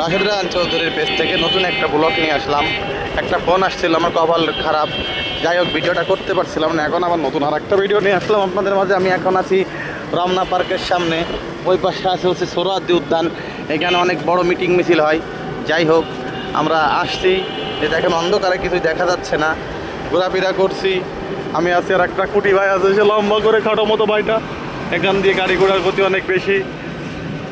রাশেদ রায়হান চৌধুরীর পেজ থেকে নতুন একটা ব্লগ নিয়ে আসলাম। একটা ফোন আসছিল, আমার কপাল খারাপ, যাই হোক ভিডিওটা করতে পারছিলাম না। এখন আবার নতুন আর একটা ভিডিও নিয়ে আসলাম আপনাদের মাঝে। আমি এখন আছি রমনা পার্কের সামনে, ওই পাশে আছে হচ্ছে সোহরাওয়ার্দী উদ্যান। এখানে অনেক বড় মিটিং মিছিল হয়। যাই হোক আমরা আসছি, যে দেখেন অন্ধকারে কিছুই দেখা যাচ্ছে না, ঘোরাফেরা করছি। আমি আছি আর একটা কুটি ভাই আছে, সে লম্বা করে খাটো মতো ভাইটা। এখান দিয়ে গাড়ি ঘোড়ার গতি অনেক বেশি,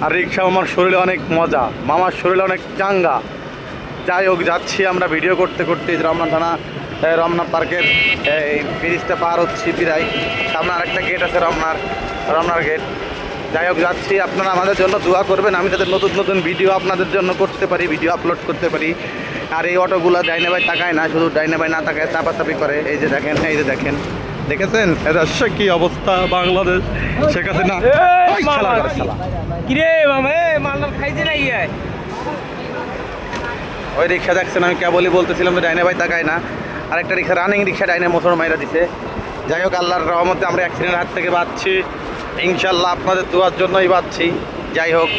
আর রিক্সা আমার শরীরে অনেক মজা, মামার শরীরে অনেক চাঙ্গা। যাই হোক যাচ্ছি আমরা ভিডিও করতে করতে রমনা থানা রমনা পার্কের এই ব্রিজটা পার হচ্ছি প্রায়। সামনে আরেকটা গেট আছে রমনার গেট। যাই হোক যাচ্ছি, আপনারা আমাদের জন্য দোয়া করবেন, আমি যাতে নতুন নতুন ভিডিও আপনাদের জন্য করতে পারি, ভিডিও আপলোড করতে পারি। আর এই অটোগুলো ডাইনে ভাই তাকায় না, শুধু ডাইনে ভাই না তাকায় চাপাচাপি করে। এই যে দেখেন, এই যে দেখেন, দেখেছেন এটা কি অবস্থা বাংলাদেশ। শেখ হাসিনা কিরে মামা মালটা খাইছে না ইয়ে ওই রিক্সা দেখছেন, আমি কেবলই বলতেছিলাম যে ডাইনে ভাই তাকায় না। আরেকটা রিক্সা রানিং রিক্সা ডাইনে মোটর মাইরা দিছে। যাই হোক আল্লাহর রহমতে আমরা অ্যাক্সিডেন্টের হাত থেকে বাঁচছি, ইনশাল্লাহ আপনাদের দোয়ার জন্যই বাঁচছি। যাই হোক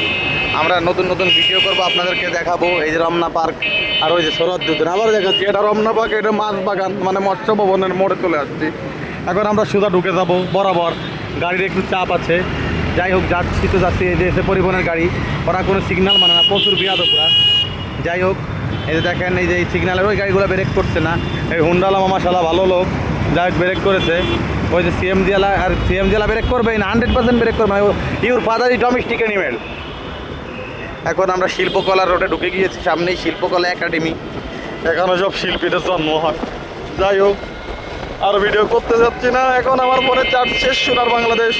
আমরা নতুন নতুন ভিডিও করবো, আপনাদেরকে দেখাবো। এই যে রমনা পার্ক আর ওই যে সোহরাওয়ার্দী উদ্যান আবার দেখাচ্ছি। এটা রমনা পার্ক, এটা মাছ বাগান মানে মৎস্য ভবনের মোড়ে চলে আসছি। এখন আমরা সোজা ঢুকে যাব বরাবর, গাড়ির একটু চাপ আছে। যাই হোক যাচ্ছি তো যাচ্ছি, এই যে এসে পরিবহনের গাড়ি, ওরা কোনো সিগন্যাল মানে না, প্রচুর বিয়াদকরা। যাই হোক এই যে দেখেন, এই যে এই সিগন্যালের ওই গাড়িগুলো ব্রেক করছে না। এই হুন্ডালা মাশাআল্লাহ ভালো লোক, যাই হোক ব্রেক করেছে। ওই যে সিএমজিওয়ালা, আর সিএমজিওয়ালা ব্রেক করবেই না, 100% ব্রেক করবে না। Your father is domestic animal. এখন আমরা শিল্পকলা রোডে ঢুকে গিয়েছি, সামনেই শিল্পকলা একাডেমি, এখানে সব শিল্পীদের জন্ম হয়। যাই হোক আর ভিডিও করতে যাচ্ছি না, এখন আমার পরে চার্জ শেষ, সোনার বাংলাদেশ।